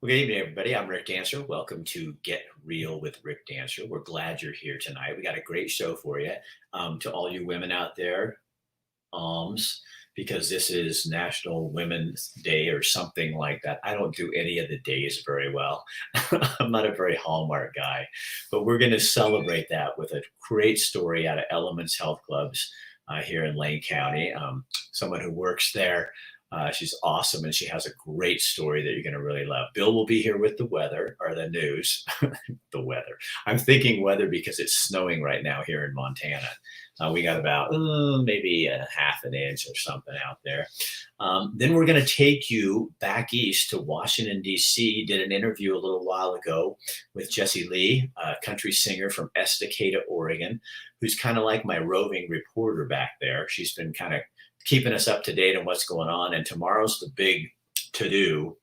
Well, good evening, everybody. I'm Rick Dancer. Welcome to Get Real with Rick Dancer. We're glad you're here tonight. We got a great show for you. To all you women out there, because this is National Women's Day or something like that. I don't do any of the days very well. I'm not a very Hallmark guy, but we're going to celebrate that with a great story out of Elements Health Clubs here in Lane County. Someone who works there. She's awesome, and she has a great story that you're going to really love. Bill will be here with the weather or the news. The weather. I'm thinking weather because it's snowing right now here in Montana. We got about maybe a half an inch or something out there. Then we're going to take you back east to Washington, D.C. Did an interview a little while ago with Jessie Leigh, a country singer from Estacada, Oregon, who's kind of like my roving reporter back there. She's been kind of keeping us up to date on what's going on. And tomorrow's the big to-do.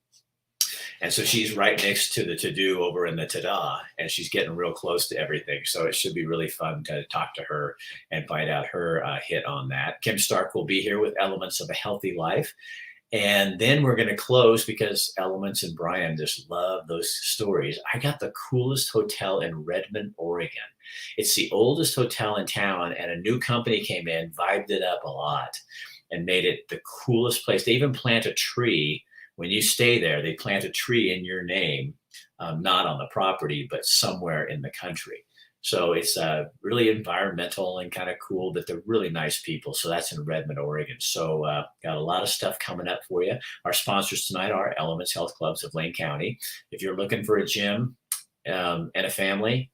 And so she's right next to the to-do over in the ta-da, and she's getting real close to everything. So it should be really fun to talk to her and find out her hit on that. Kim Stark will be here with Elements of a Healthy Life. And then we're going to close because Elements and Brian just love those stories. I got the coolest hotel in Redmond, Oregon. It's the oldest hotel in town, and a new company came in, vibed it up a lot, and made it the coolest place. They even plant a tree. When you stay there, they plant a tree in your name, not on the property, but somewhere in the country. So it's really environmental and kind of cool, but they're really nice people. So that's in Redmond, Oregon. So got a lot of stuff coming up for you. Our sponsors tonight are Elements Health Clubs of Lane County. If you're looking for a gym and a family,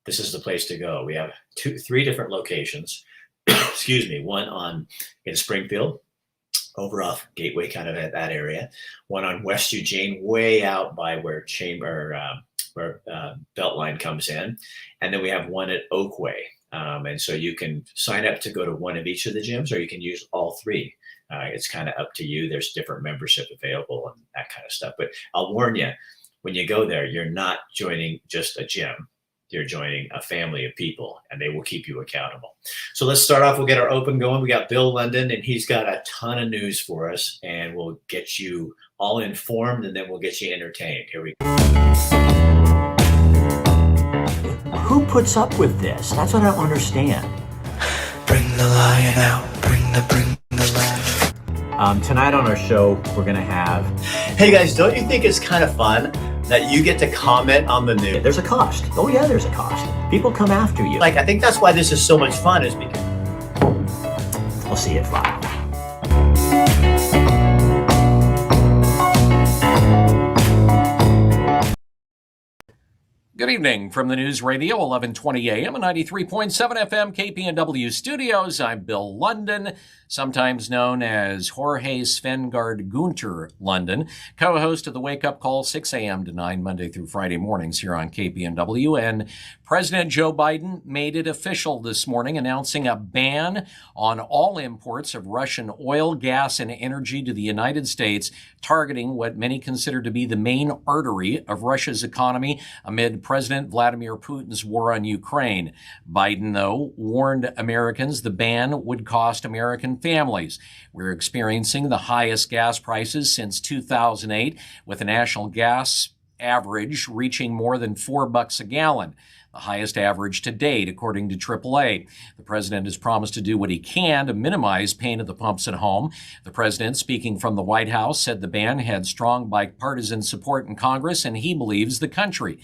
this is the place to go. We have three different locations. Excuse me, one in Springfield, over off Gateway, kind of at that area. One on West Eugene, way out by where Beltline comes in. And then we have one at Oakway. And so you can sign up to go to one of each of the gyms, or you can use all three. It's kind of up to you. There's different membership available and that kind of stuff. But I'll warn you, when you go there, you're not joining just a gym. You're joining a family of people, and they will keep you accountable. So let's start off. We'll get our open going. We got Bill London, and he's got a ton of news for us, and we'll get you all informed, and then we'll get you entertained. Here we go. Who puts up with this? That's what I don't understand. Bring the lion out. Bring the lion. Tonight on our show, we're going to have... Hey, guys, don't you think it's kind of fun that you get to comment on the news? There's a cost. Oh, yeah, there's a cost. People come after you. I think that's why this is so much fun, is because... I'll see you at 5. Good evening from the News Radio, 1120 AM and 93.7 FM KPNW studios. I'm Bill London, sometimes known as Jorge Svengard Gunter London, co-host of the Wake Up Call, 6 a.m. to 9, Monday through Friday mornings here on KPNW. And President Joe Biden made it official this morning, announcing a ban on all imports of Russian oil, gas, and energy to the United States, targeting what many consider to be the main artery of Russia's economy amid President Vladimir Putin's war on Ukraine. Biden, though, warned Americans the ban would cost American families. We're experiencing the highest gas prices since 2008, with the national gas average reaching more than $4 a gallon. The highest average to date, according to AAA. The president has promised to do what he can to minimize pain at the pumps at home. The president, speaking from the White House, said the ban had strong bipartisan support in Congress, and he believes the country.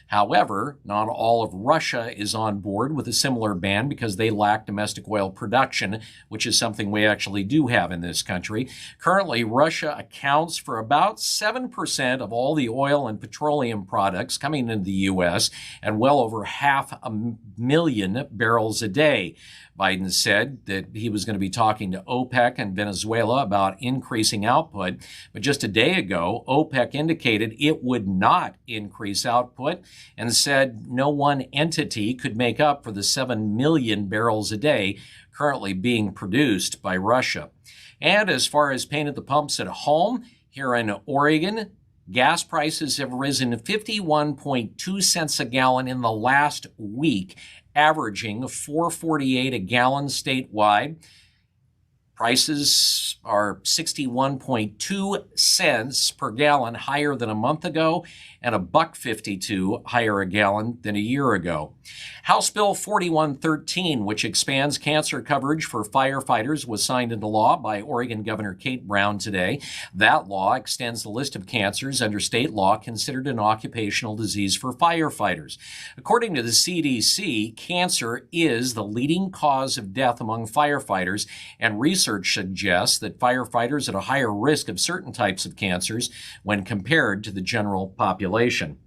However, not all of Russia is on board with a similar ban because they lack domestic oil production, which is something we actually do have in this country. Currently, Russia accounts for about 7% of all the oil and petroleum products coming into the U.S. and well over 500,000 barrels a day. Biden said that he was going to be talking to OPEC and Venezuela about increasing output. But just a day ago, OPEC indicated it would not increase output and said no one entity could make up for the 7 million barrels a day currently being produced by Russia. And as far as pain at the pumps at home, here in Oregon, gas prices have risen 51.2 cents a gallon in the last week, averaging $4.48 a gallon statewide. Prices are 61.2 cents per gallon higher than a month ago and $1.52 higher a gallon than a year ago. House Bill 4113, which expands cancer coverage for firefighters, was signed into law by Oregon Governor Kate Brown today. That law extends the list of cancers under state law considered an occupational disease for firefighters. According to the CDC, cancer is the leading cause of death among firefighters, and research suggests that firefighters are at a higher risk of certain types of cancers when compared to the general population.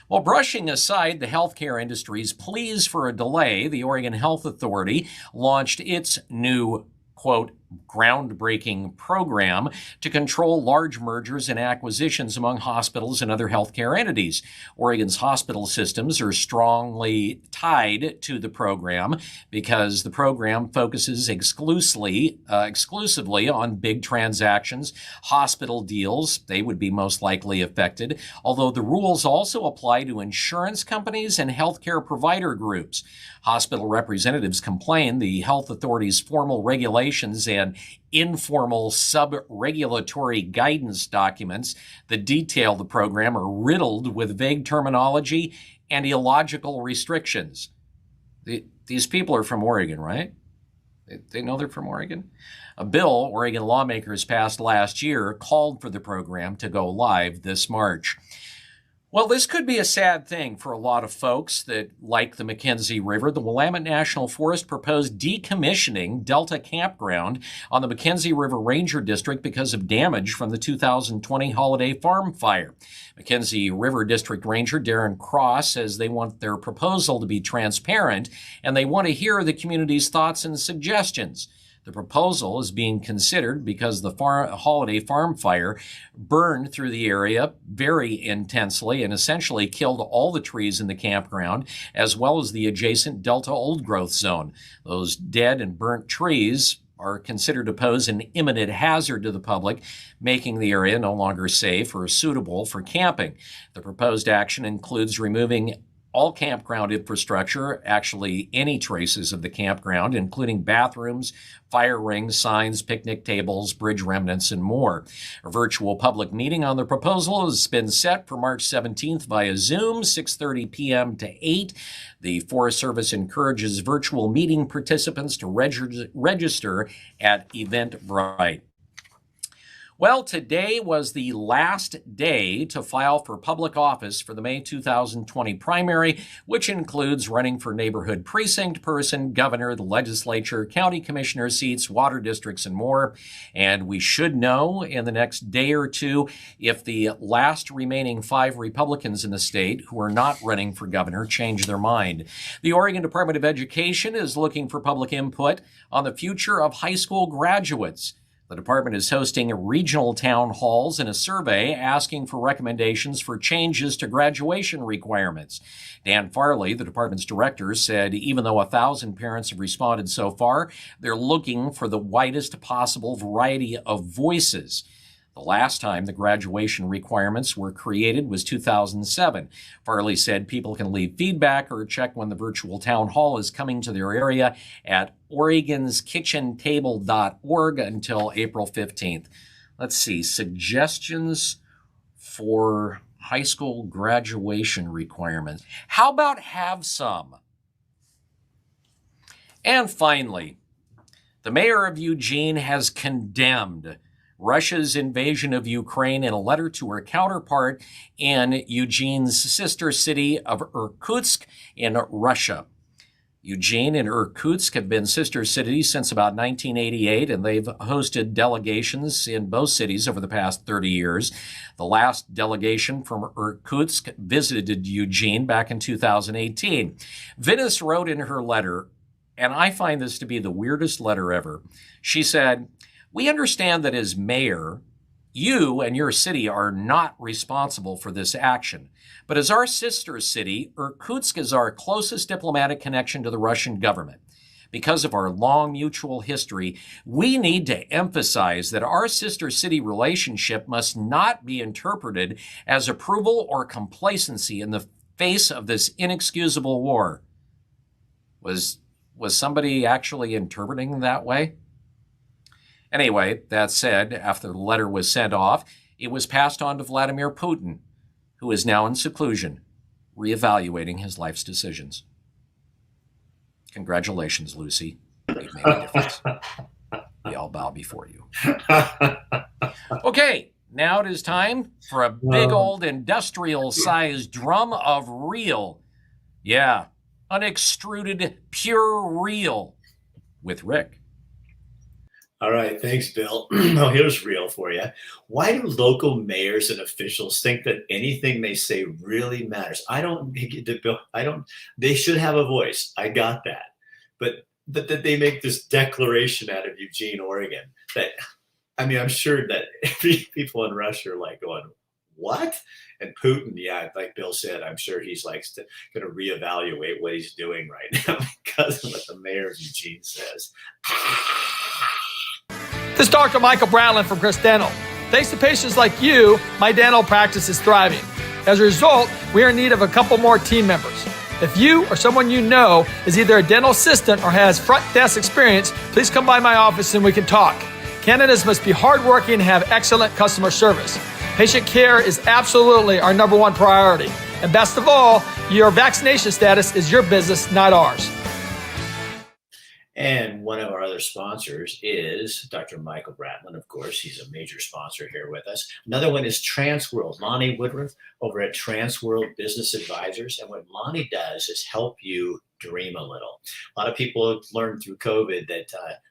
Well, brushing aside the healthcare industry's pleas for a delay, the Oregon Health Authority launched its new, quote, groundbreaking program to control large mergers and acquisitions among hospitals and other healthcare entities. Oregon's hospital systems are strongly tied to the program because the program focuses exclusively on big transactions, hospital deals. They would be most likely affected, although the rules also apply to insurance companies and healthcare provider groups. Hospital representatives complain the health authority's formal regulations and informal sub-regulatory guidance documents that detail the program are riddled with vague terminology and illogical restrictions. These people are from Oregon, right? They know they're from Oregon? A bill Oregon lawmakers passed last year called for the program to go live this March. Well, this could be a sad thing for a lot of folks that like the McKenzie River. The Willamette National Forest proposed decommissioning Delta Campground on the McKenzie River Ranger District because of damage from the 2020 Holiday Farm Fire. McKenzie River District Ranger Darren Cross says they want their proposal to be transparent and they want to hear the community's thoughts and suggestions. The proposal is being considered because the Holiday Farm Fire burned through the area very intensely and essentially killed all the trees in the campground, as well as the adjacent Delta Old Growth Zone. Those dead and burnt trees are considered to pose an imminent hazard to the public, making the area no longer safe or suitable for camping. The proposed action includes removing all campground infrastructure, actually any traces of the campground, including bathrooms, fire rings, signs, picnic tables, bridge remnants, and more. A virtual public meeting on the proposal has been set for March 17th via Zoom, 6:30 p.m. to 8. The Forest Service encourages virtual meeting participants to register at Eventbrite. Well, today was the last day to file for public office for the May 2020 primary, which includes running for neighborhood precinct person, governor, the legislature, county commissioner seats, water districts, and more. And we should know in the next day or two if the last remaining 5 Republicans in the state who are not running for governor change their mind. The Oregon Department of Education is looking for public input on the future of high school graduates. The department is hosting regional town halls and a survey asking for recommendations for changes to graduation requirements. Dan Farley, the department's director, said even though 1,000 parents have responded so far, they're looking for the widest possible variety of voices. The last time the graduation requirements were created was 2007. Farley said people can leave feedback or check when the virtual town hall is coming to their area at oregonskitchentable.org until April 15th. Let's see, suggestions for high school graduation requirements. How about have some? And finally, the mayor of Eugene has condemned Russia's invasion of Ukraine in a letter to her counterpart in Eugene's sister city of Irkutsk in Russia. Eugene and Irkutsk have been sister cities since about 1988, and they've hosted delegations in both cities over the past 30 years. The last delegation from Irkutsk visited Eugene back in 2018. Vinis wrote in her letter, and I find this to be the weirdest letter ever. She said, "We understand that as mayor, you and your city are not responsible for this action. But as our sister city, Irkutsk is our closest diplomatic connection to the Russian government. Because of our long mutual history, we need to emphasize that our sister city relationship must not be interpreted as approval or complacency in the face of this inexcusable war." Was somebody actually interpreting that way? Anyway, that said, after the letter was sent off, it was passed on to Vladimir Putin, who is now in seclusion, reevaluating his life's decisions. Congratulations, Lucy. You've made a difference. We all bow before you. Okay, now it is time for a big old industrial-sized drum of real. Yeah, unextruded, pure real with Rick. All right, thanks, Bill. Well, here's real for you. Why do local mayors and officials think that anything they say really matters? They should have a voice. I got that. But that they make this declaration out of Eugene, Oregon, that, I mean, I'm sure that people in Russia are like going, what? And Putin, yeah, like Bill said, I'm sure he's like going to reevaluate what he's doing right now because of what the mayor of Eugene says. This is Dr. Michael Bradlin from Chris Dental. Thanks to patients like you, my dental practice is thriving. As a result, we are in need of a couple more team members. If you or someone you know is either a dental assistant or has front desk experience, please come by my office and we can talk. Candidates must be hardworking and have excellent customer service. Patient care is absolutely our number one priority. And best of all, your vaccination status is your business, not ours. And one of our other sponsors is Dr. Michael Bradlin, of course. He's a major sponsor here with us. Another one is TransWorld. Lonnie Woodruff over at TransWorld Business Advisors. And what Lonnie does is help you dream a little. A lot of people have learned through COVID that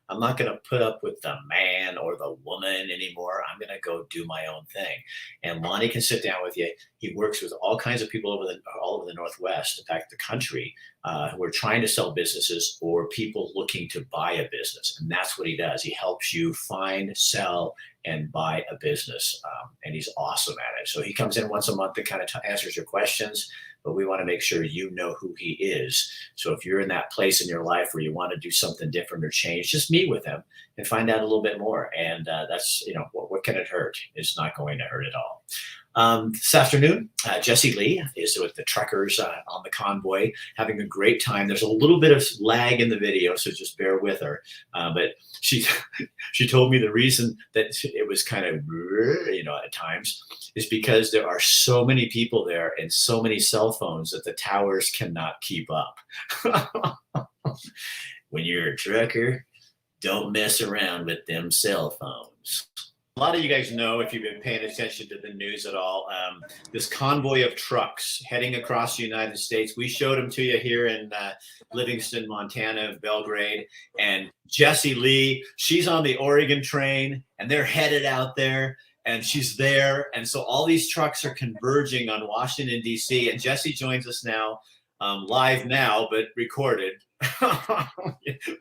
I'm not going to put up with the man or the woman anymore. I'm going to go do my own thing. And Lonnie can sit down with you. He works with all kinds of people all over the Northwest, in fact, the country, who are trying to sell businesses or people looking to buy a business. And that's what he does. He helps you find, sell, and buy a business. And he's awesome at it. So he comes in once a month and kind of answers your questions. But we want to make sure you know who he is. So if you're in that place in your life where you want to do something different or change, just meet with him and find out a little bit more. And that's, what can it hurt? It's not going to hurt at all. This afternoon, Jessie Leigh is with the truckers on the convoy, having a great time. There's a little bit of lag in the video, so just bear with her. But she told me the reason that it was kind of, at times is because there are so many people there and so many cell phones that the towers cannot keep up. When you're a trucker, don't mess around with them cell phones. A lot of you guys know, if you've been paying attention to the news at all, this convoy of trucks heading across the United States. We showed them to you here in Livingston, Montana, Belgrade. And Jessie Leigh, she's on the Oregon train, and they're headed out there, and she's there. And so all these trucks are converging on Washington, D.C. And Jessie joins us now, live now, but recorded.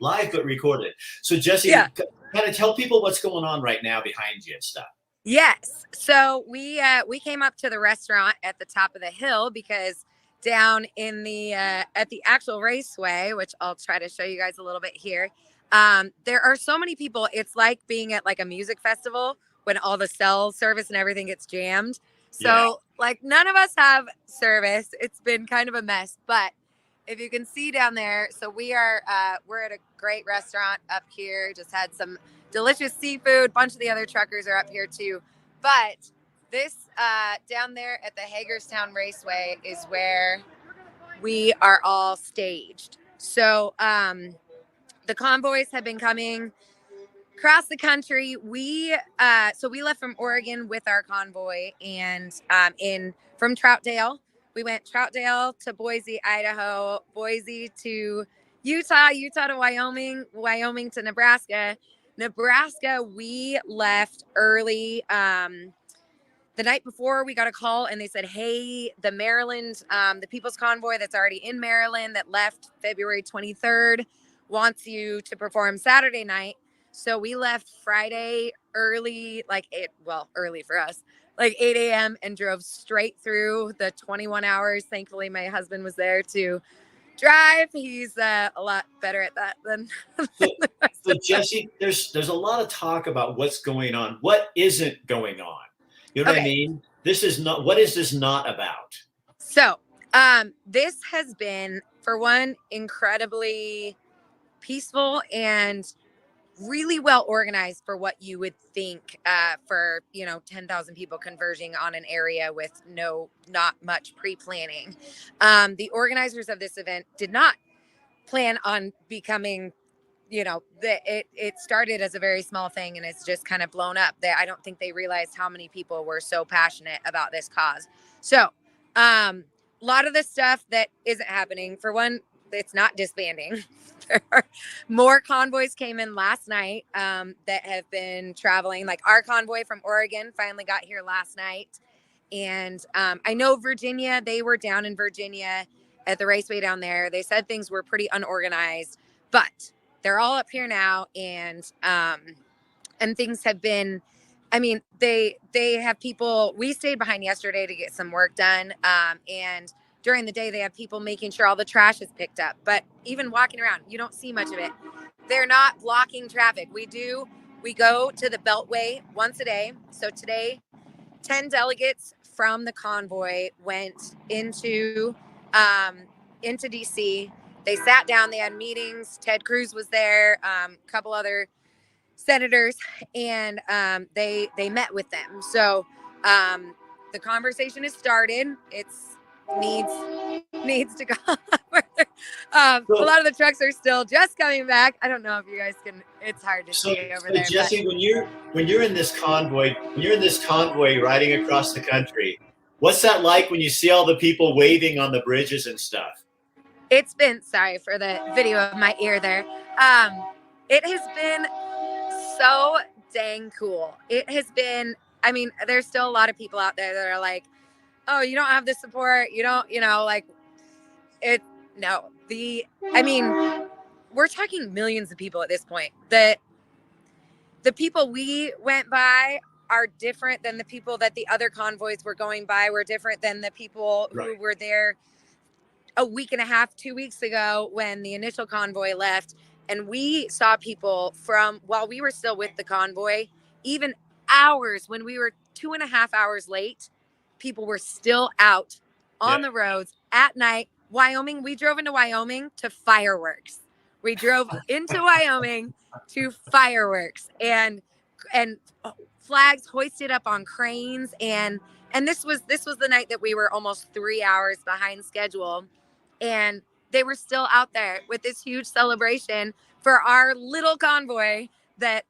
Live but recorded. So Jessie, kind of tell people what's going on right now behind you and stuff. Yes. So we came up to the restaurant at the top of the hill because down in the at the actual raceway, which I'll try to show you guys a little bit here, there are so many people. It's like being at like a music festival when all the cell service and everything gets jammed. So like none of us have service. It's been kind of a mess, but if you can see down there, so we're at a great restaurant up here. Just had some delicious seafood. Bunch of the other truckers are up here too. But this down there at the Hagerstown Raceway is where we are all staged. So the convoys have been coming across the country. We left from Oregon with our convoy and from Troutdale. We went Troutdale to Boise, Idaho, Boise to Utah, Utah to Wyoming, Wyoming to Nebraska. Nebraska, we left early. The night before, we got a call and they said, hey, the Maryland, the People's Convoy that's already in Maryland that left February 23rd wants you to perform Saturday night. So we left Friday early, early for us, like 8 a.m. and drove straight through the 21 hours. Thankfully, my husband was there to drive. He's a lot better at that than so Jessie, there's a lot of talk about what's going on. What isn't going on? You know what I mean? What is this not about? So this has been, for one, incredibly peaceful and really well organized for what you would think for, 10,000 people converging on an area with not much pre-planning. The organizers of this event did not plan on becoming, it started as a very small thing and it's just kind of blown up. I don't think they realized how many people were so passionate about this cause. So a lot of the stuff that isn't happening, for one, it's not disbanding. More convoys came in last night that have been traveling. Like our convoy from Oregon finally got here last night. And I know Virginia, they were down in Virginia at the raceway down there. They said things were pretty unorganized, but they're all up here now. And things have been, they have people, we stayed behind yesterday to get some work done. And during the day, they have people making sure all the trash is picked up. But even walking around, you don't see much of it. They're not blocking traffic. We go to the Beltway once a day. So today, 10 delegates from the convoy went into DC. They sat down, they had meetings. Ted Cruz was there, a couple other senators, and they met with them. So the conversation has started. It's needs to go further. A lot of the trucks are still just coming back. I don't know if you guys can. It's hard to see over there. Jessie, when you're in this convoy, riding across the country, what's that like when you see all the people waving on the bridges and stuff? It's been, sorry for the video of my ear there. It has been so dang cool. It has been. There's still a lot of people out there that are like, oh, you don't have the support. You don't, like it. No, we're talking millions of people at this point. The people we went by are different than the people that the other convoys were going by. We're different than the people who were there a week and a half, 2 weeks ago when the initial convoy left. And we saw people while we were still with the convoy, even hours when we were 2.5 hours late, people were still out on the roads at night. Wyoming, we drove into Wyoming to fireworks. We drove into Wyoming to fireworks and flags hoisted up on cranes. And this was the night that we were almost 3 hours behind schedule. And they were still out there with this huge celebration for our little convoy that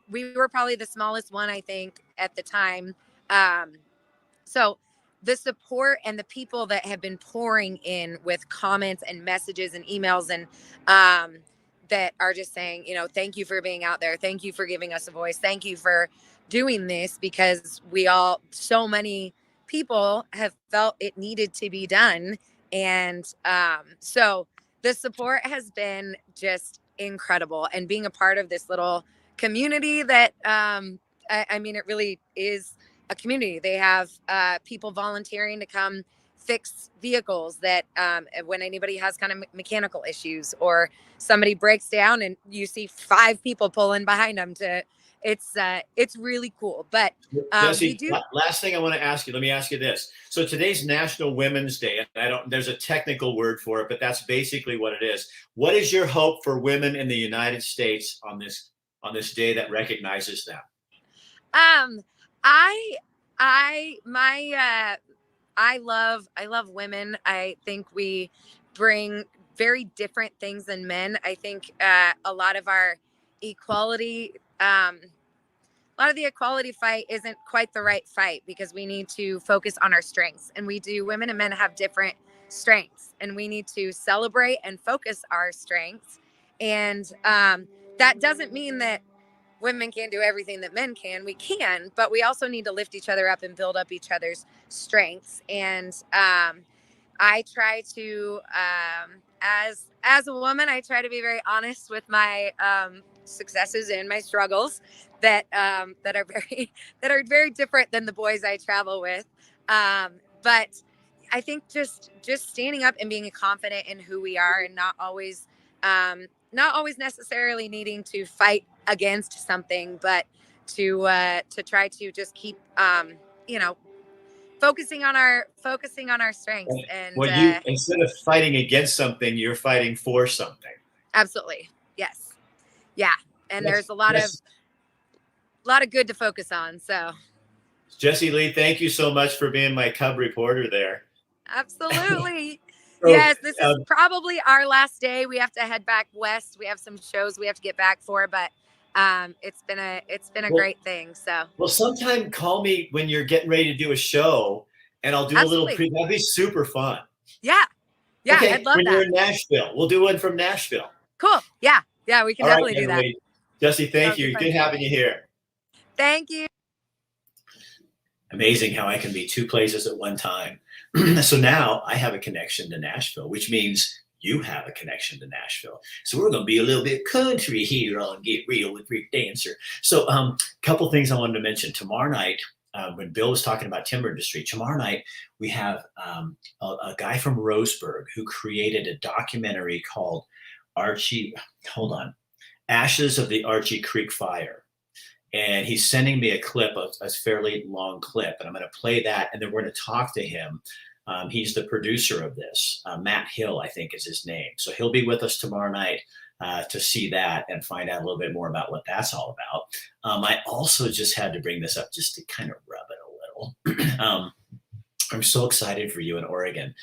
we were probably the smallest one, I think, at the time. So the support and the people that have been pouring in with comments and messages and emails and that are just saying, thank you for being out there. Thank you for giving us a voice. Thank you for doing this, because so many people have felt it needed to be done. And so the support has been just incredible, and being a part of this little community that, it really is a community. They have people volunteering to come fix vehicles that when anybody has kind of mechanical issues or somebody breaks down, and you see 5 people pulling behind them it's really cool. But Jessie, last thing I want to ask you, let me ask you this. So today's National Women's Day, and there's a technical word for it, but that's basically what it is. What is your hope for women in the United States on this day that recognizes them? I love women. I think we bring very different things than men. I think a lot of our equality, a lot of the equality fight isn't quite the right fight, because we need to focus on our strengths, and women and men have different strengths, and we need to celebrate and focus our strengths. And that doesn't mean that women can't do everything that men can. We can, but we also need to lift each other up and build up each other's strengths. And I try to, as a woman, I try to be very honest with my successes and my struggles that are very different than the boys I travel with. But I think just standing up and being confident in who we are, and not always necessarily needing to fight against something, but to try to just keep focusing on our strengths. And you, instead of fighting against something, you're fighting for something. Absolutely. Yes. Yeah. and there's a lot of good to focus on. So Jessie Leigh, thank you so much for being my Cub reporter there. absolutely. So, Yes, this is probably our last day. We have to head back west. We have some shows we have to get back for, but it's been a great thing. So sometime call me when you're getting ready to do a show, and I'll do a little pre. That'd be super fun. Yeah, okay, I'd love when that. you're in Nashville, we'll do one from Nashville. Cool. Yeah, we can definitely do that. Jessie, thank you. Good having you here. Thank you. Amazing how I can be two places at one time. So now I have a connection to Nashville, which means you have a connection to Nashville. So we're going to be a little bit country here on Get Real with Rick Dancer. So a couple things I wanted to mention. Tomorrow night, when Bill was talking about timber industry, tomorrow night we have a guy from Roseburg who created a documentary called Ashes of the Archie Creek Fire. And he's sending me a clip, a fairly long clip, and I'm going to play that, and then we're going to talk to him. He's the producer of this. Matt Hill, I think, is his name. So he'll be with us tomorrow night to see that and find out a little bit more about what that's all about. I also just had to bring this up just to kind of rub it a little. I'm so excited for you in Oregon.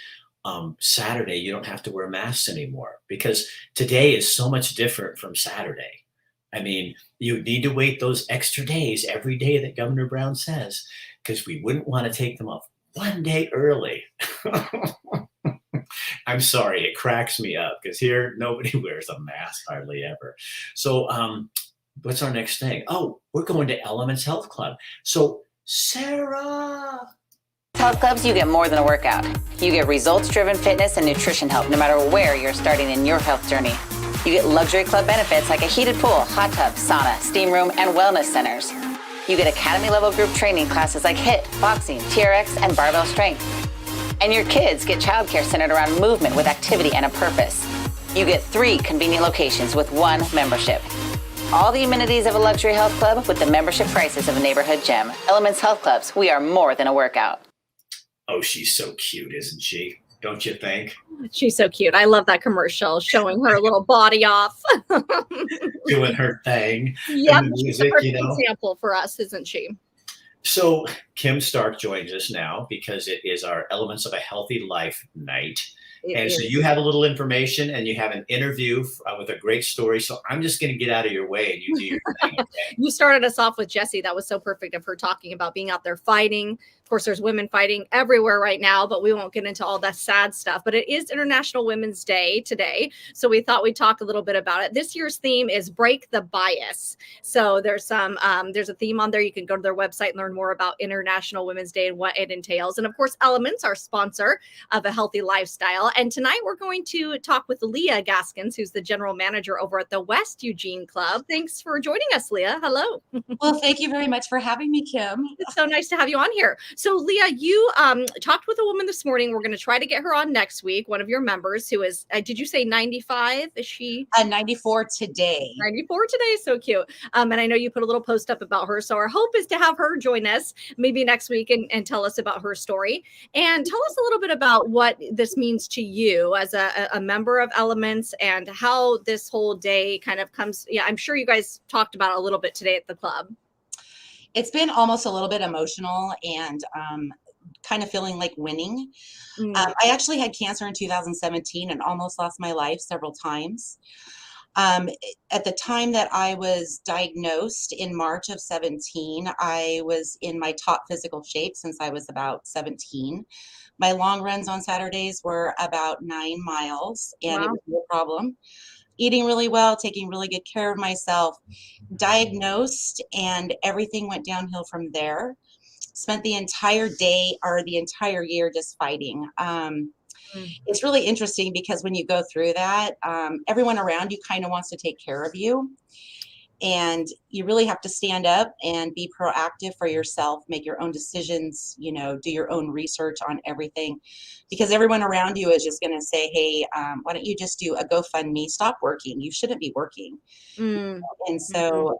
Saturday, you don't have to wear masks anymore because today is so much different from Saturday. I mean, you need to wait those extra days every day that Governor Brown says, because we wouldn't want to take them off one day early. I'm sorry, it cracks me up because here nobody wears a mask hardly ever. So what's our next thing? Oh, we're going to Elements Health Club. So Sarah. Health clubs, you get more than a workout. You get results-driven fitness and nutrition help no matter where you're starting in your health journey. You get luxury club benefits like a heated pool, hot tub, sauna, steam room, and wellness centers. You get academy-level group training classes like HIIT, boxing, TRX, and barbell strength. And your kids get childcare centered around movement with activity and a purpose. You get 3 convenient locations with 1 membership. All the amenities of a luxury health club with the membership prices of a neighborhood gym. Elements Health Clubs, we are more than a workout. Oh, she's so cute, isn't she? Don't you think? She's so cute. I love that commercial showing her little body off. Doing her thing. Yeah, she's a perfect example for us, isn't she? So Kim Stark joins us now because it is our Elements of a Healthy Life night. So you have a little information and you have an interview with a great story. So I'm just going to get out of your way and you do your thing. Okay? You started us off with Jessie. That was so perfect of her talking about being out there fighting. Of course, there's women fighting everywhere right now, but we won't get into all that sad stuff. But it is International Women's Day today. So we thought we'd talk a little bit about it. This year's theme is Break the Bias. So there's a theme on there. You can go to their website and learn more about International Women's Day and what it entails. And of course, Elements, our sponsor of a healthy lifestyle. And tonight we're going to talk with Leah Gaskins, who's the general manager over at the West Eugene Club. Thanks for joining us, Leah. Hello. Well, thank you very much for having me, Kim. It's so nice to have you on here. So Leah, you talked with a woman this morning. We're going to try to get her on next week. One of your members who is, did you say 95? Is she? 94 today. 94 today. So cute. And I know you put a little post up about her. So our hope is to have her join us maybe next week and tell us about her story. And tell us a little bit about what this means to you as a member of Elements and how this whole day kind of comes. Yeah, I'm sure you guys talked about it a little bit today at the club. It's been almost a little bit emotional and kind of feeling like winning. I actually had cancer in 2017 and almost lost my life several times. At the time that I was diagnosed in March of 17, I was in my top physical shape since I was about 17. My long runs on Saturdays were about 9 miles, and It was no problem. Eating really well, taking really good care of myself, diagnosed, and everything went downhill from there. Spent the entire day or the entire year just fighting. It's really interesting because when you go through that, everyone around you kind of wants to take care of you. And you really have to stand up and be proactive for yourself, make your own decisions, do your own research on everything, because everyone around you is just going to say, hey, why don't you just do a GoFundMe, stop working. You shouldn't be working. And so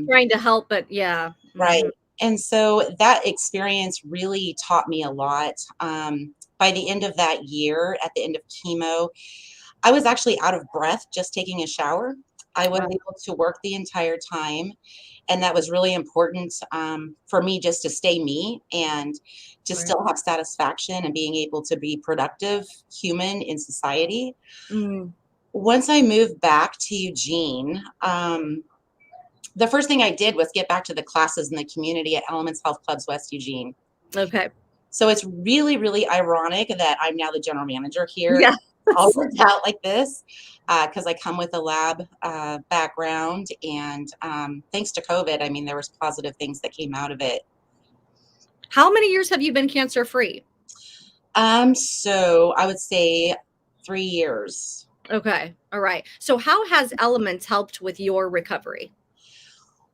trying to help, but yeah. Right. And so that experience really taught me a lot. By the end of that year, at the end of chemo, I was actually out of breath just taking a shower. I was able to work the entire time. And that was really important for me, just to stay me and to still have satisfaction and being able to be productive human in society. Once I moved back to Eugene, the first thing I did was get back to the classes in the community at Elements Health Clubs West Eugene. Okay. So it's really, really ironic that I'm now the general manager here. Yeah. All worked out like this because I come with a lab background, and thanks to COVID, I mean, there was positive things that came out of it. How many years have you been cancer free? So I would say 3 years. Okay. All right. So how has Elements helped with your recovery?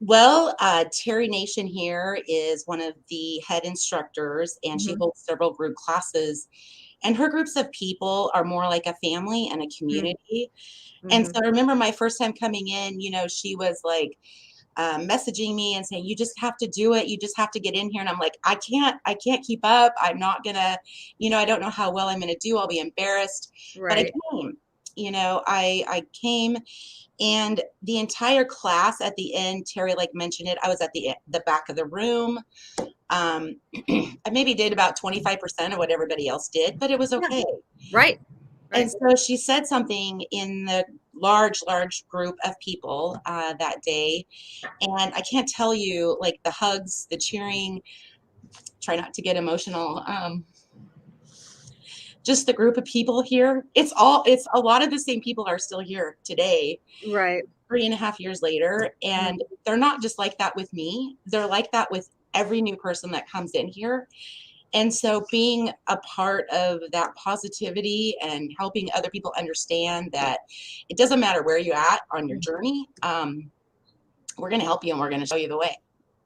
Well, Terry Nation here is one of the head instructors, and she holds several group classes. And her groups of people are more like a family and a community. And so I remember my first time coming in, you know, she was like messaging me and saying, you just have to do it. You just have to get in here. And I'm like, I can't keep up. I'm not gonna, you know, I don't know how well I'm gonna do. I'll be embarrassed. But I came, you know, I came. And the entire class at the end, Terry like mentioned it, I was at the back of the room. I maybe did about 25% of what everybody else did, but it was okay. Right. And so she said something in the large group of people that day. And I can't tell you, like, the hugs, the cheering, try not to get emotional. Just the group of people here. It's a lot of the same people are still here today. Right. 3.5 years later. And they're not just like that with me. They're like that with every new person that comes in here. And so being a part of that positivity and helping other people understand that it doesn't matter where you're at on your journey, we're going to help you and we're going to show you the way,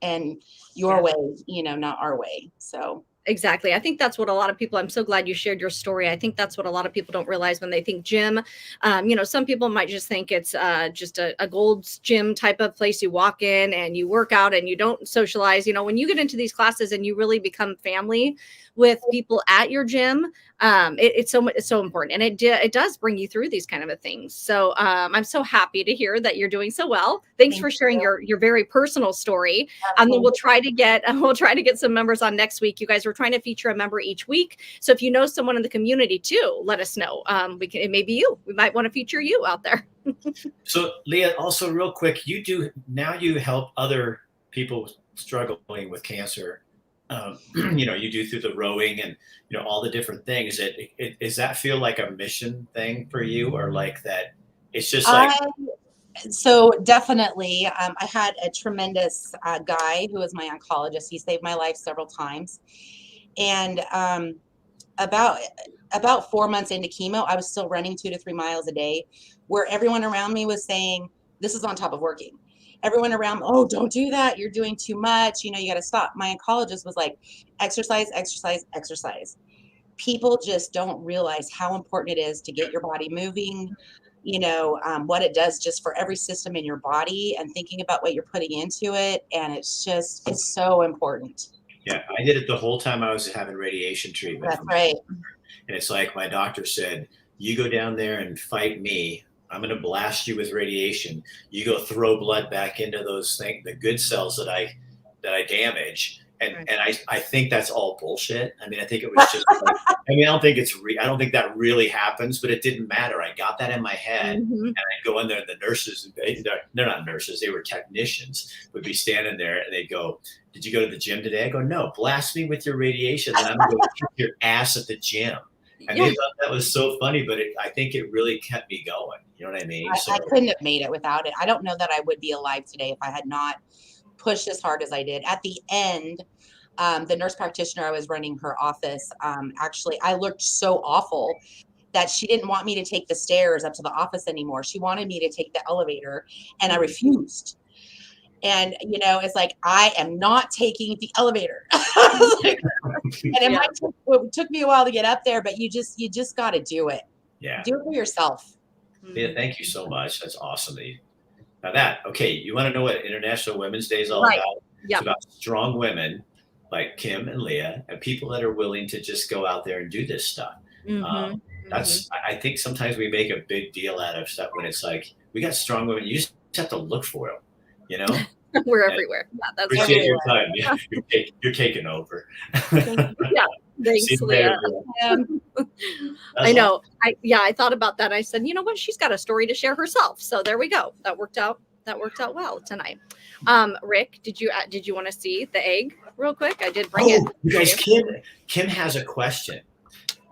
and your way, you know, not our way. So. Exactly. I think that's what a lot of people, I'm so glad you shared your story. I think that's what a lot of people don't realize when they think gym. You know, some people might just think it's just a Gold's Gym type of place. You walk in and you work out and you don't socialize. You know, when you get into these classes and you really become family with people at your gym, it's so important. And it does bring you through these kind of things. So I'm so happy to hear that you're doing so well. Thanks for sharing your very personal story. And then we'll try to get some members on next week. You guys, we're trying to feature a member each week. So if you know someone in the community too, let us know. It may be you. We might want to feature you out there. So Leah, also real quick, you help other people struggling with cancer. You know, you do through the rowing and, you know, all the different things. Does that feel like a mission thing for you, or like that it's just like? So definitely, I had a tremendous guy who was my oncologist. He saved my life several times. And about 4 months into chemo, I was still running 2 to 3 miles a day, where everyone around me was saying, this is on top of working. Everyone around, oh, don't do that. You're doing too much. You know, you got to stop. My oncologist was like, exercise, exercise, exercise. People just don't realize how important it is to get your body moving, you know, what it does just for every system in your body, and thinking about what you're putting into it. And it's so important. Yeah, I did it the whole time I was having radiation treatment. That's right. And it's like my doctor said, you go down there and fight me. I'm going to blast you with radiation. You go throw blood back into those things, the good cells that I damage. And I think that's all bullshit. I mean, I think it was just, like, I mean, I don't think that really happens, but it didn't matter. I got that in my head, and I'd go in there, and the nurses, they're not nurses, they were technicians, would be standing there, and they'd go, did you go to the gym today? I go, no, blast me with your radiation, and I'm going to kick your ass at the gym. And they thought that was so funny, but I think it really kept me going. You know what I mean? I couldn't have made it without it. I don't know that I would be alive today if I had not pushed as hard as I did. At the end, the nurse practitioner I was running her office, actually, I looked so awful that she didn't want me to take the stairs up to the office anymore. She wanted me to take the elevator, and I refused. And, you know, it's like, I am not taking the elevator. And it took me a while to get up there, but you just got to do it. Yeah. Do it for yourself. Yeah. Thank you so much. That's awesome. Okay. You want to know what International Women's Day is all about? Yep. It's about strong women like Kim and Leah, and people that are willing to just go out there and do this stuff. I think sometimes we make a big deal out of stuff when it's like, we got strong women. You just have to look for them, you know? We're And everywhere. Yeah, that's appreciate your everywhere. time. Yeah, you're taking over. Yeah. Thanks, See you later, Leah. Bill. I know. I thought about that. I said, you know what? She's got a story to share herself. So there we go. That worked out well tonight. Rick, did you want to see the egg real quick? I did bring it. You guys, Kim has a question.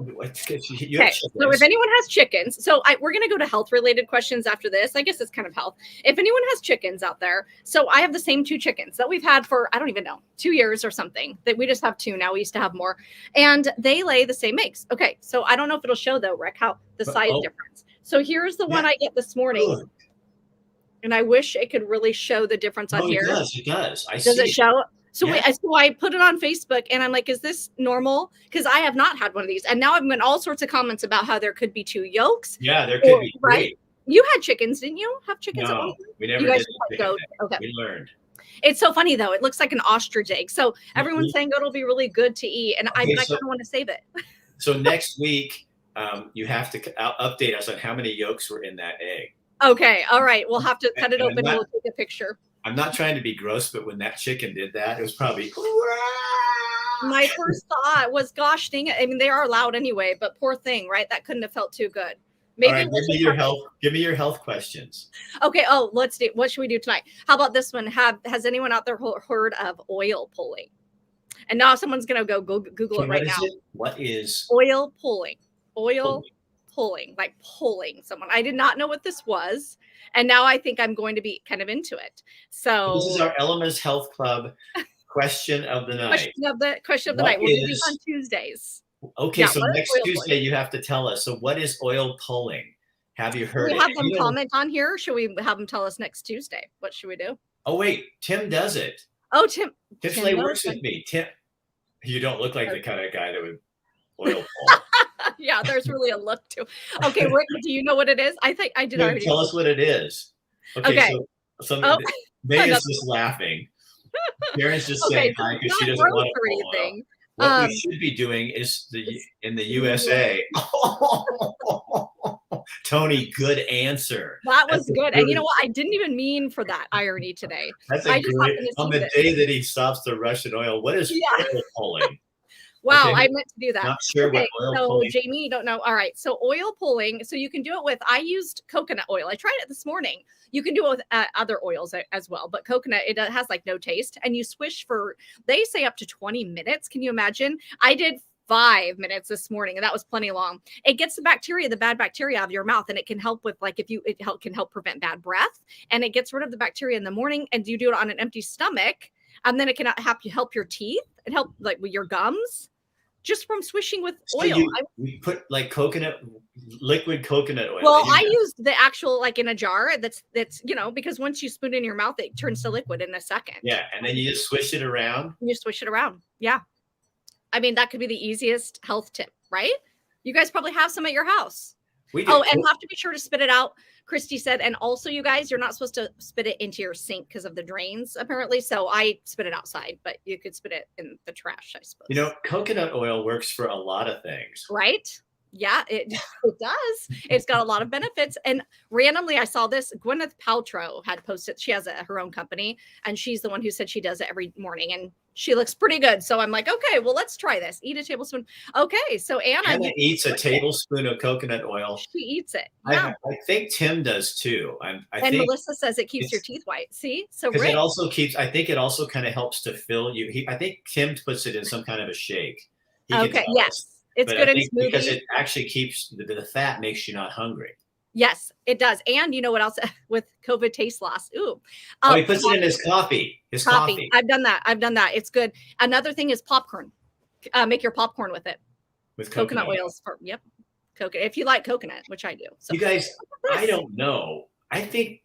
Okay, so if anyone has chickens, we're going to go to health related questions after this. I guess it's kind of health. If anyone has chickens out there, so I have the same 2 chickens that we've had for, I don't even know, 2 years or something, that we just have 2 now. We used to have more, and they lay the same eggs. Okay, so I don't know if it'll show though, Rick, how the size difference. So here's the one I get this morning. Good. And I wish it could really show the difference on here. It does. Does it show? So I put it on Facebook and I'm like, is this normal? Because I have not had one of these. And now I've been all sorts of comments about how there could be 2 yolks. Yeah, there could be 3. Right? You had chickens, didn't you? Have chickens? No, we never you guys did. Okay. We learned. It's so funny though. It looks like an ostrich egg. So everyone's saying it'll be really good to eat. And I kind of want to save it. So next week, you have to update us on how many yolks were in that egg. Okay. All right. We'll have to cut it open and we'll take a picture. I'm not trying to be gross, but when that chicken did that, it was probably. My first thought was, gosh, dang it. I mean, they are loud anyway, but poor thing, right? That couldn't have felt too good. Maybe. All right, give me your health questions. Okay. Oh, let's do. What should we do tonight? How about this one? Has anyone out there heard of oil pulling? And now someone's gonna go Google it right now. What is oil pulling? Pulling, like pulling someone. I did not know what this was, and now I think I'm going to be kind of into it. So this is our Elements Health Club question of the night. Question of the night. We'll do these on Tuesdays. Okay, so next Tuesday you have to tell us. So what is oil pulling? Have you heard it? We'll have them comment on here. Should we have them tell us next Tuesday? What should we do? Oh wait, Tim does it. Oh, Tim Leigh works with me. Tim, you don't look like the kind of guy that would oil pull. Yeah, there's really a look to. Okay, Rick, do you know what it is? I think I did already. Tell us what it is. Okay. So May is just laughing. Karen's just saying hi because she doesn't want to pull anything. What we should be doing is in the USA. Tony, good answer. That was good. And you know what? I didn't even mean for that irony today. That's a great. On the day that he stops the Russian oil, what is oil pulling? Wow, okay. I meant to do that. Not sure what oil pulling. Jamie, you don't know. All right. So oil pulling. So you can do it with, I used coconut oil. I tried it this morning. You can do it with other oils as well. But coconut, it has like no taste. And you swish for, they say up to 20 minutes. Can you imagine? I did 5 minutes this morning and that was plenty long. It gets the bad bacteria out of your mouth, and it can help with it can help prevent bad breath, and it gets rid of the bacteria in the morning. And you do it on an empty stomach, and then it can help your teeth and help like with your gums. Just from swishing with oil. We put like liquid coconut oil. Well, I used the actual like in a jar that's because once you spoon it in your mouth, it turns to liquid in a second. Yeah, and then you just swish it around. You swish it around. Yeah. I mean, that could be the easiest health tip, right? You guys probably have some at your house. We do. Oh, and have to be sure to spit it out. Christy said, and also you guys, you're not supposed to spit it into your sink because of the drains, apparently. So I spit it outside, but you could spit it in the trash, I suppose. Coconut oil works for a lot of things. Right? Yeah, it does. It's got a lot of benefits. And randomly, I saw this. Gwyneth Paltrow had posted. She has her own company, and she's the one who said she does it every morning, and she looks pretty good. So I'm like, okay, well, let's try this. Eat a tablespoon. Okay, so Anna eats a tablespoon of coconut oil. She eats it. Yeah. I think Tim does too. And Melissa says it keeps your teeth white. See, so because it also keeps. I think it also kind of helps to fill you. I think Tim puts it in some kind of a shake. Okay. Yes. It's good in smoothies. Because it actually keeps the fat makes you not hungry. Yes, it does. And you know what else with COVID taste loss? Ooh. He puts it in his coffee. His coffee. I've done that. It's good. Another thing is popcorn. Make your popcorn with it. With coconut oils. Coconut. If you like coconut, which I do. So you guys, I don't know. I think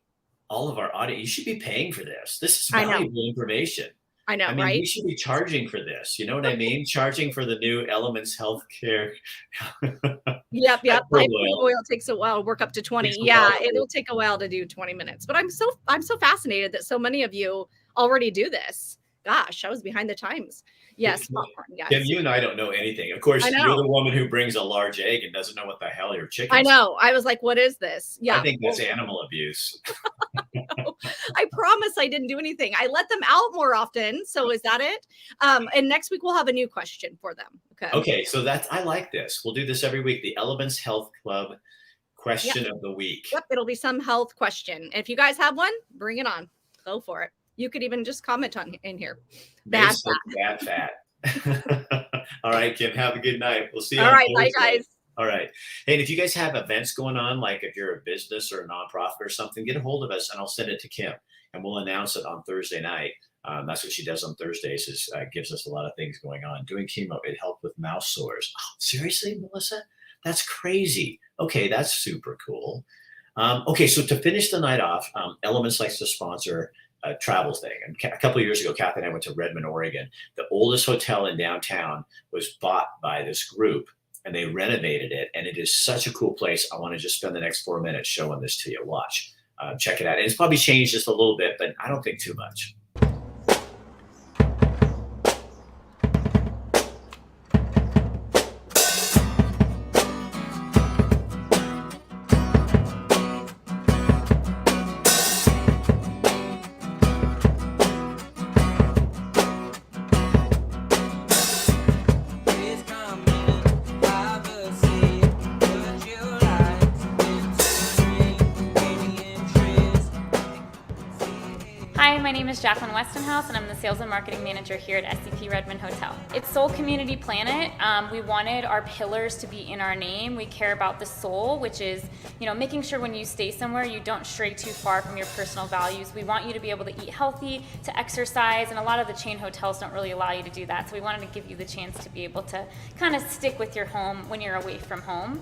all of our audience, you should be paying for this. This is valuable information. I know, right? We should be charging for this. You know what I mean? Charging for the new Elements Healthcare. Yep. Oil takes a while to work up to 20. Yeah, it'll take a while to do 20 minutes. But I'm so fascinated that so many of you already do this. Gosh, I was behind the times. Yes, popcorn, guys. Kim, you and I don't know anything. Of course, I know. you're the woman who brings a large egg and doesn't know what the hell your chicken. I know. I was like, what is this? Yeah. I think that's animal abuse. I promise I didn't do anything. I let them out more often. So is that it? And next week we'll have a new question for them. Okay. So I like this. We'll do this every week. The Elements Health Club question of the week. Yep. It'll be some health question. If you guys have one, bring it on. Go for it. You could even just comment on in here. Bad fat. All right, Kim, have a good night. We'll see you. All right. Bye, guys. All right. Hey, and if you guys have events going on, like if you're a business or a nonprofit or something, get a hold of us and I'll send it to Kim and we'll announce it on Thursday night. That's what she does on Thursdays, is gives us a lot of things going on. Doing chemo, it helped with mouth sores. Oh, seriously, Melissa? That's crazy. Okay, that's super cool. Okay, so to finish the night off, Elements likes to sponsor a travel thing. And a couple of years ago, Kathy and I went to Redmond, Oregon. The oldest hotel in downtown was bought by this group and they renovated it. And it is such a cool place. I want to just spend the next 4 minutes showing this to you. Watch, check it out. And it's probably changed just a little bit, but I don't think too much. My name is Jacqueline Westonhouse, and I'm the Sales and Marketing Manager here at SCP Redmond Hotel. It's Soul Community Planet. We wanted our pillars to be in our name. We care about the soul, which is, making sure when you stay somewhere, you don't stray too far from your personal values. We want you to be able to eat healthy, to exercise, and a lot of the chain hotels don't really allow you to do that. So we wanted to give you the chance to be able to kind of stick with your home when you're away from home.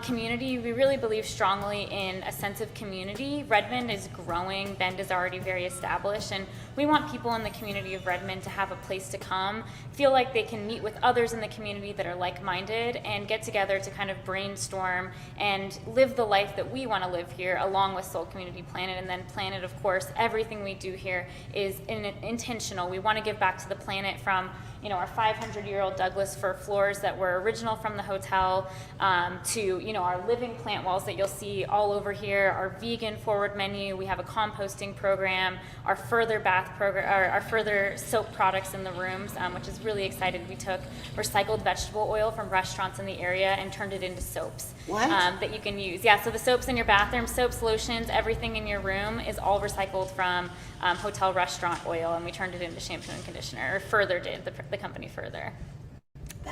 Community, we really believe strongly in a sense of community. Redmond is growing. Bend is already very established, and we want people in the community of Redmond to have a place to come, feel like they can meet with others in the community that are like-minded, and get together to kind of brainstorm and live the life that we want to live here along with Soul Community Planet. And then Planet, of course, everything we do here is intentional. We want to give back to the planet, from our 500-year-old Douglas fir floors that were original from the hotel, to our living plant walls that you'll see all over here, our vegan forward menu. We have a composting program, our further bath program, our further soap products in the rooms, which is really excited. We took recycled vegetable oil from restaurants in the area and turned it into soaps that you can use. Yeah, so the soaps in your bathroom, soaps, lotions, everything in your room is all recycled from hotel restaurant oil, and we turned it into shampoo and conditioner, or Further did, the company Further.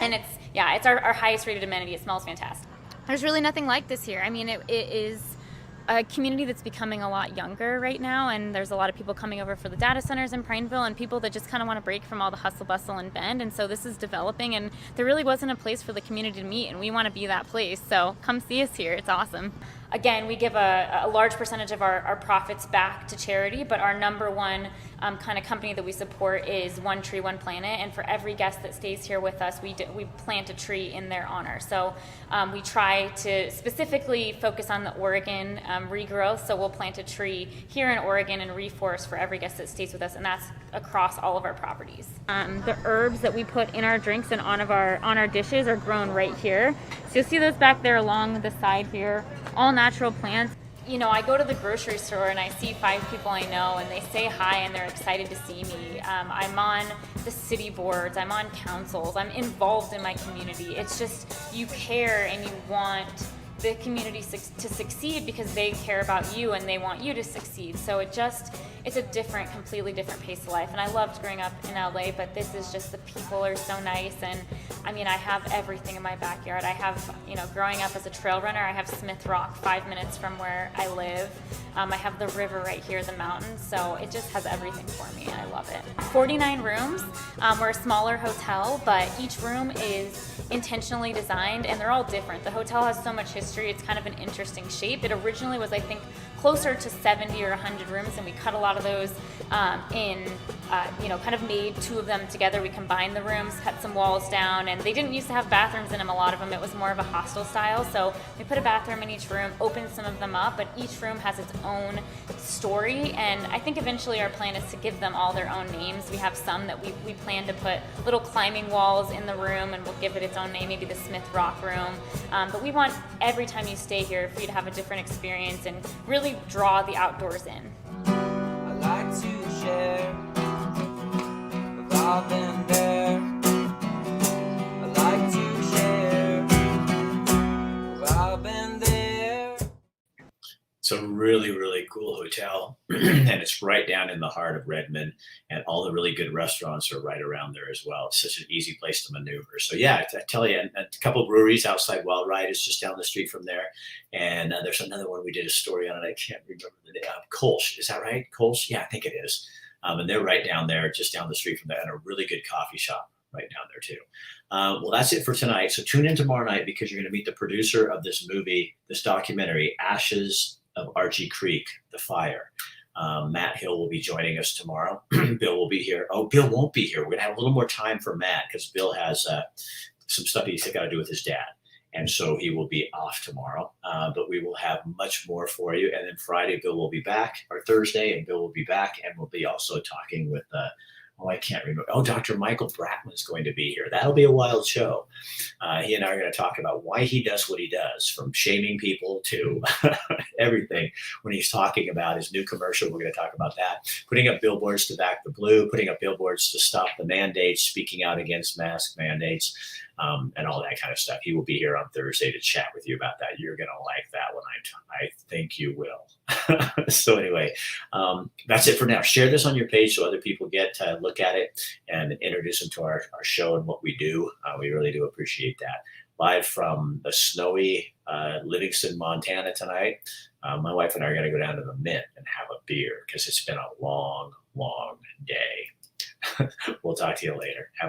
And it's our highest rated amenity. It smells fantastic. There's really nothing like this here. I mean, it is a community that's becoming a lot younger right now, and there's a lot of people coming over for the data centers in Prineville, and people that just kind of want to break from all the hustle bustle and Bend. And so this is developing, and there really wasn't a place for the community to meet, and we want to be that place. So come see us here. It's awesome. Again, we give a large percentage of our profits back to charity, but our number one kind of company that we support is One Tree, One Planet, and for every guest that stays here with us, we plant a tree in their honor. So we try to specifically focus on the Oregon regrowth, so we'll plant a tree here in Oregon and reforest for every guest that stays with us, and that's across all of our properties. The herbs that we put in our drinks and on our dishes are grown right here. So you'll see those back there along the side here, all natural plants. I go to the grocery store and I see 5 people I know, and they say hi and they're excited to see me. I'm on the city boards, I'm on councils, I'm involved in my community. It's just, you care and you want the community to succeed because they care about you and they want you to succeed. So it's a completely different pace of life. And I loved growing up in LA, but this is just, the people are so nice. And I mean, I have everything in my backyard. I have, growing up as a trail runner, I have Smith Rock 5 minutes from where I live. I have the river right here, the mountains. So it just has everything for me, and I love it. 49 rooms. We're a smaller hotel, but each room is intentionally designed, and they're all different. The hotel has so much history. It's kind of an interesting shape. It originally was, I think, closer to 70 or 100 rooms, and we cut a lot of those in kind of made two of them together. We combined the rooms, cut some walls down, and they didn't used to have bathrooms in them, a lot of them. It was more of a hostel style. So we put a bathroom in each room, opened some of them up, but each room has its own story. And I think eventually our plan is to give them all their own names. We have some that we plan to put little climbing walls in the room, and we'll give it its own name, maybe the Smith Rock room. But we want every time you stay here for you to have a different experience and really draw the outdoors in. I like to share. I've been there. I like to share. I've been there. It's a really, really cool hotel, and it's right down in the heart of Redmond, and all the really good restaurants are right around there as well. It's such an easy place to maneuver. So yeah, I tell you, a couple of breweries outside Wild Ride is just down the street from there, and there's another one we did a story on, and I can't remember the name. Kolsch, is that right? Kolsch? Yeah, I think it is. And they're right down there, just down the street from there, and a really good coffee shop right down there too. Well, that's it for tonight. So tune in tomorrow night, because you're going to meet the producer of this movie, this documentary, Ashes of Archie Creek, The Fire. Matt Hill will be joining us tomorrow. Bill will be here. Oh, Bill won't be here. We're going to have a little more time for Matt, because Bill has some stuff he's got to do with his dad. And so he will be off tomorrow, but we will have much more for you. And then Friday, Bill will be back, or Thursday, and Bill will be back. And we'll be also talking with, I can't remember. Oh, Dr. Michael Bratman's going to be here. That'll be a wild show. He and I are going to talk about why he does what he does, from shaming people to everything. When he's talking about his new commercial, we're going to talk about that. Putting up billboards to back the blue, putting up billboards to stop the mandates, speaking out against mask mandates, and all that kind of stuff. He will be here on Thursday to chat with you about that. You're going to like that one. I think you will. So anyway, that's it for now. Share this on your page so other people get to look at it and introduce them to our show and what we do. We really do appreciate that. Live from the snowy Livingston, Montana tonight. My wife and I are going to go down to the Mint and have a beer, because it's been a long, long day. We'll talk to you later.